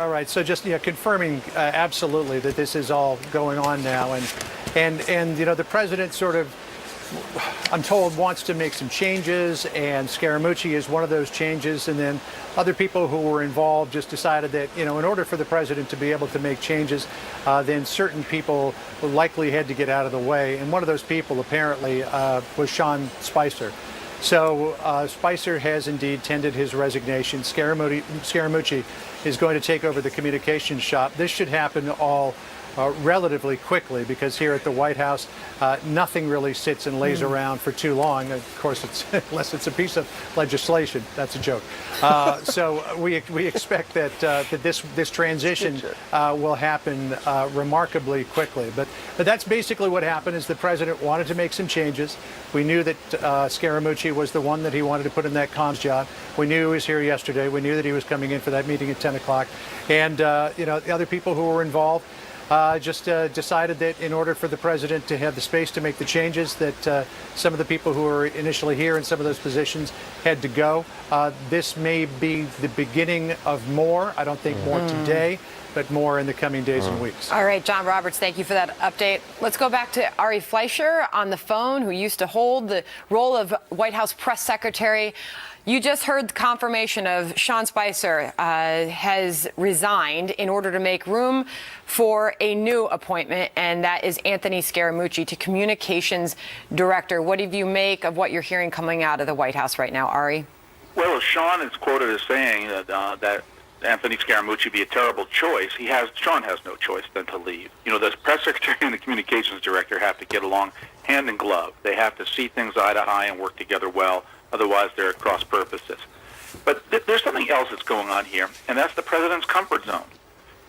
All right, so just confirming absolutely that this is all going on now, and the president sort of, I'm told, wants to make some changes, and Scaramucci is one of those changes, and then other people who were involved just decided that in order for the president to be able to make changes, then certain people likely had to get out of the way, and one of those people apparently was Sean Spicer. So Spicer has indeed tendered his resignation. Scaramucci is going to take over the communications shop. This should happen all relatively quickly, because here at the White House, nothing really sits and lays around for too long. Of course, unless it's a piece of legislation. That's a joke. So we expect that this transition will happen remarkably quickly. But that's basically what happened. Is the president wanted to make some changes. We knew that Scaramucci was the one that he wanted to put in that comms job. We knew he was here yesterday. We knew that he was coming in for that meeting at 10 o'clock. And the other people who were involved just decided that in order for the president to have the space to make the changes, that some of the people who were initially here in some of those positions had to go. This may be the beginning of more. I don't think more today, but more in the coming days and weeks. All right, John Roberts, thank you for that update. Let's go back to Ari Fleischer on the phone, who used to hold the role of White House press secretary. You just heard confirmation of Sean Spicer has resigned in order to make room for a new appointment, and that is Anthony Scaramucci to communications director. What do you make of what you're hearing coming out of the White House right now, Ari? Well, Sean is quoted as saying that Anthony Scaramucci be a terrible choice. Sean has no choice than to leave. The press secretary and the communications director have to get along hand in glove. They have to see things eye to eye and work together well. Otherwise, they're at cross purposes. But there's something else that's going on here, and that's the president's comfort zone.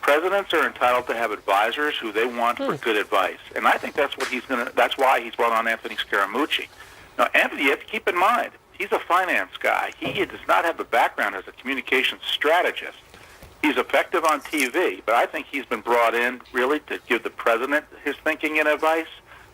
Presidents are entitled to have advisors who they want for good advice, and I think that's that's why he's brought on Anthony Scaramucci. Now, Anthony, you have to keep in mind, he's a finance guy. He does not have the background as a communications strategist. He's effective on TV, but I think he's been brought in really to give the president his thinking and advice.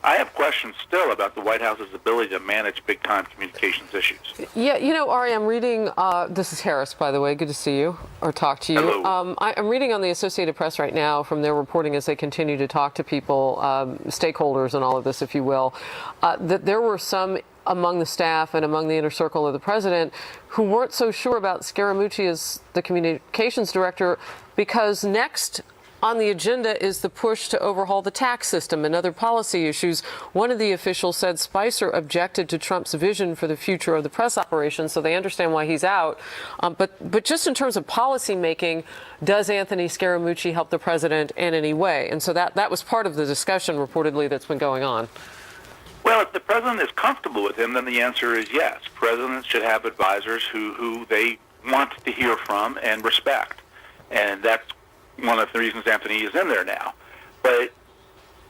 I have questions still about the White House's ability to manage big-time communications issues. Yeah, Ari, I'm reading, this is Harris, by the way, good to see you, or talk to you. Hello. I'm reading on the Associated Press right now from their reporting as they continue to talk to people, stakeholders and all of this, if you will, that there were some among the staff and among the inner circle of the president who weren't so sure about Scaramucci as the communications director, because next on the agenda is the push to overhaul the tax system and other policy issues. One of the officials said Spicer objected to Trump's vision for the future of the press operation, so they understand why he's out. But just in terms of policy making, does Anthony Scaramucci help the president in any way? And so that was part of the discussion, reportedly, that's been going on. Well, if the president is comfortable with him, then the answer is yes. Presidents should have advisors who they want to hear from and respect. And that's one of the reasons Anthony is in there now. But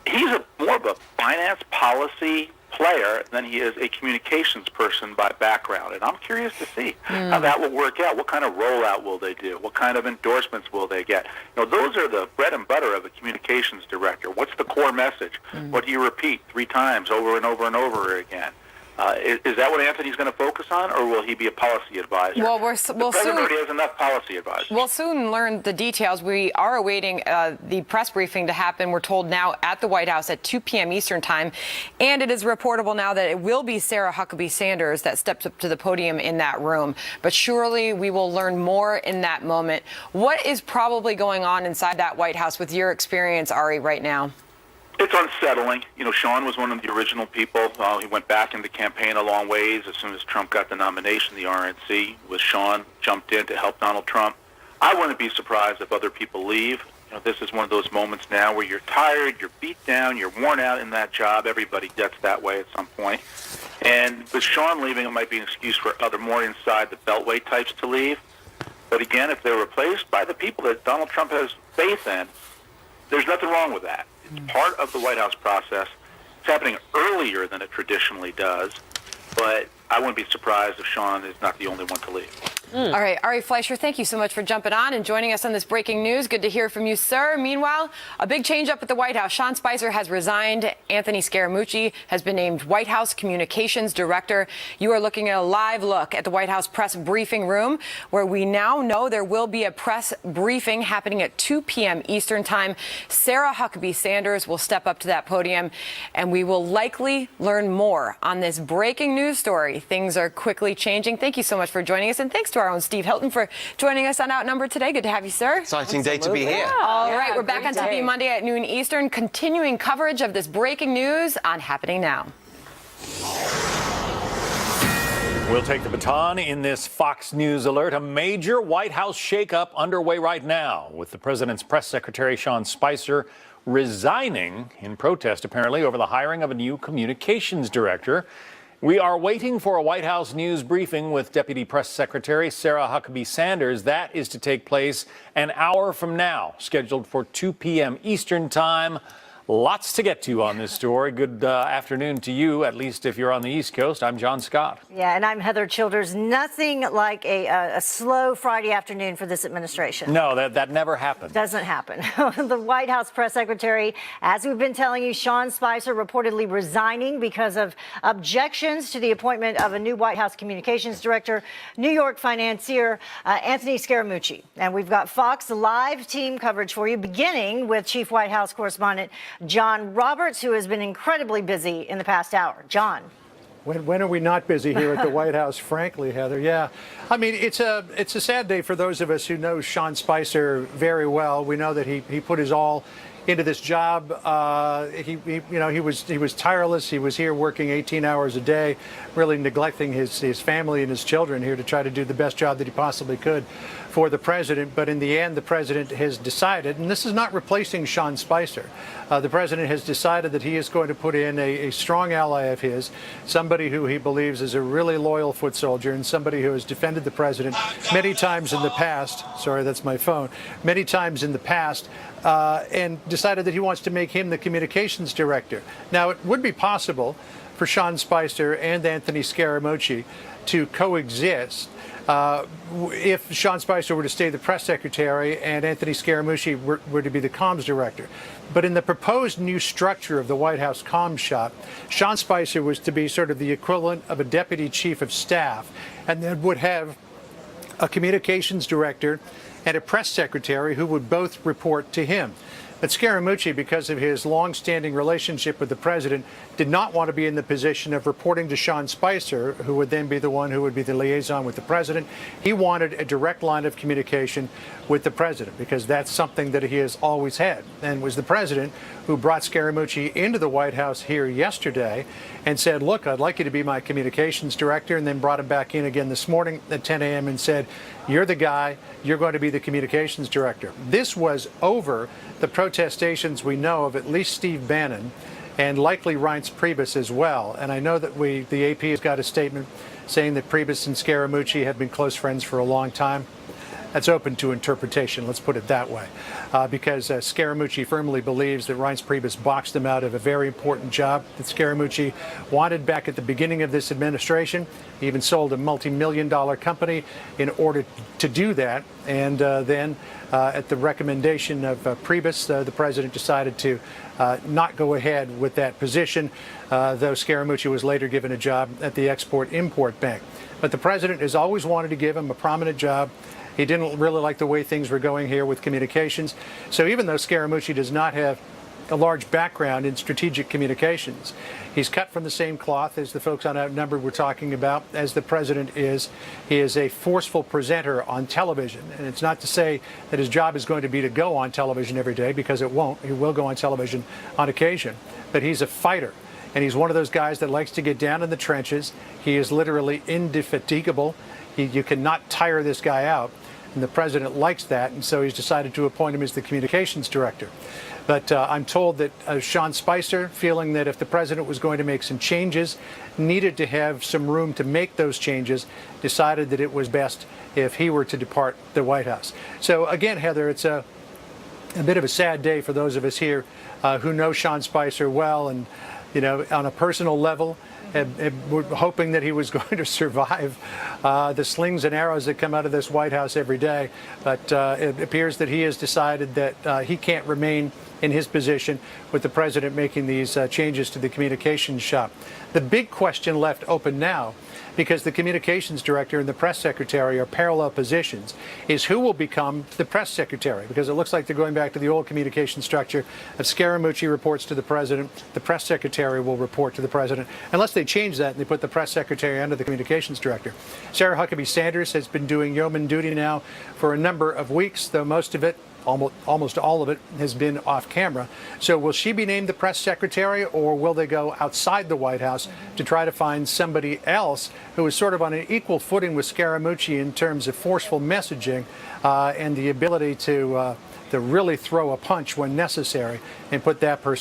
he's more of a finance policy player than he is a communications person by background. And I'm curious to see how that will work out. What kind of rollout will they do? What kind of endorsements will they get? Those are the bread and butter of a communications director. What's the core message? What do you repeat 3 times over and over and over again? Is that what Anthony's going to focus on, or will he be a policy advisor? Well, the president already has enough policy advisors. We'll soon learn the details. We are awaiting the press briefing to happen, we're told now, at the White House at 2 p.m. Eastern time. And it is reportable now that it will be Sarah Huckabee Sanders that steps up to the podium in that room. But surely we will learn more in that moment. What is probably going on inside that White House with your experience, Ari, right now? It's unsettling. Sean was one of the original people. He went back in the campaign a long ways. As soon as Trump got the nomination, the RNC with Sean jumped in to help Donald Trump. I wouldn't be surprised if other people leave. This is one of those moments now where you're tired, you're beat down, you're worn out in that job. Everybody gets that way at some point. And with Sean leaving, it might be an excuse for other more inside the beltway types to leave. But again, if they're replaced by the people that Donald Trump has faith in, there's nothing wrong with that. It's part of the White House process. It's happening earlier than it traditionally does, but I wouldn't be surprised if Sean is not the only one to leave. All right, Ari Fleischer, thank you so much for jumping on and joining us on this breaking news. Good to hear from you, sir. Meanwhile, a big change up at the White House. Sean Spicer has resigned. Anthony Scaramucci has been named White House Communications Director. You are looking at a live look at the White House press briefing room, where we now know there will be a press briefing happening at 2 p.m. Eastern Time. Sarah Huckabee Sanders will step up to that podium, and we will likely learn more on this breaking news story. Things are quickly changing. Thank you so much for joining us, and thanks to our own Steve Hilton for joining us on Outnumbered today. Good to have you, sir. Exciting day to be here. Yeah. All right, we're back on TV Monday at noon Eastern, continuing coverage of this breaking news on Happening Now. We'll take the baton in this Fox News alert. A major White House shakeup underway right now, with the president's press secretary, Sean Spicer, resigning in protest, apparently, over the hiring of a new communications director. We are waiting for a White House news briefing with Deputy Press Secretary Sarah Huckabee Sanders. That is to take place an hour from now, scheduled for 2 p.m. Eastern Time. Lots to get to on this story. Good afternoon to you, at least if you're on the East Coast. I'm John Scott. Yeah, and I'm Heather Childers. Nothing like a slow Friday afternoon for this administration. No, that never happened. Doesn't happen. The White House press secretary, as we've been telling you, Sean Spicer, reportedly resigning because of objections to the appointment of a new White House communications director, New York financier Anthony Scaramucci. And we've got Fox Live team coverage for you, beginning with Chief White House correspondent John Roberts, who has been incredibly busy in the past hour. John. When are we not busy here at the White House, frankly, Heather? Yeah. I mean, it's a sad day for those of us who know Sean Spicer very well. We know that he put his all into this job. He was tireless. He was here working 18 hours a day, really neglecting his family and his children here to try to do the best job that he possibly could for the president. But in the end, the president has decided, and this is not replacing Sean Spicer, the president has decided that he is going to put in a strong ally of his, somebody who he believes is a really loyal foot soldier and somebody who has defended the president many times in the past. Sorry, that's my phone. Many times in the past. And decided that he wants to make him the communications director. Now, it would be possible for Sean Spicer and Anthony Scaramucci to coexist if Sean Spicer were to stay the press secretary and Anthony Scaramucci were to be the comms director. But in the proposed new structure of the White House comms shop, Sean Spicer was to be sort of the equivalent of a deputy chief of staff, and then would have a communications director and a press secretary who would both report to him. But Scaramucci, because of his long-standing relationship with the president, did not want to be in the position of reporting to Sean Spicer, who would then be the one who would be the liaison with the president. He wanted a direct line of communication with the president, because that's something that he has always had. And it was the president who brought Scaramucci into the White House here yesterday and said, look, I'd like you to be my communications director, and then brought him back in again this morning at 10 a.m. and said, you're the guy, you're going to be the communications director. This was over the protestations we know of at least Steve Bannon and likely Reince Priebus as well. And I know that the AP has got a statement saying that Priebus and Scaramucci have been close friends for a long time. That's open to interpretation, let's put it that way, because Scaramucci firmly believes that Reince Priebus boxed him out of a very important job that Scaramucci wanted back at the beginning of this administration. He even sold a multi-million-dollar company in order to do that. And then at the recommendation of Priebus, the president decided to not go ahead with that position, though Scaramucci was later given a job at the Export-Import Bank. But the president has always wanted to give him a prominent job. He didn't really like the way things were going here with communications. So even though Scaramucci does not have a large background in strategic communications, he's cut from the same cloth as the folks on Outnumbered were talking about, as the president is. He is a forceful presenter on television. And it's not to say that his job is going to be to go on television every day, because it won't. He will go on television on occasion. But he's a fighter. And he's one of those guys that likes to get down in the trenches. He is literally indefatigable. You cannot tire this guy out. And the president likes that, and so he's decided to appoint him as the communications director. But I'm told that Sean Spicer, feeling that if the president was going to make some changes, needed to have some room to make those changes, decided that it was best if he were to depart the White House. So again, Heather, it's a bit of a sad day for those of us here who know Sean Spicer well, and on a personal level, were hoping that he was going to survive the slings and arrows that come out of this White House every day. But it appears that he has decided that he can't remain in his position with the president making these changes to the communications shop. The big question left open now, because the communications director and the press secretary are parallel positions, is who will become the press secretary, because it looks like they're going back to the old communication structure of Scaramucci reports to the president, the press secretary will report to the president, unless they change that and they put the press secretary under the communications director. Sarah Huckabee Sanders has been doing yeoman duty now for a number of weeks, though most of it, almost all of it, has been off camera. So will she be named the press secretary, or will they go outside the White House to try to find somebody else who is sort of on an equal footing with Scaramucci in terms of forceful messaging and the ability to really throw a punch when necessary and put that person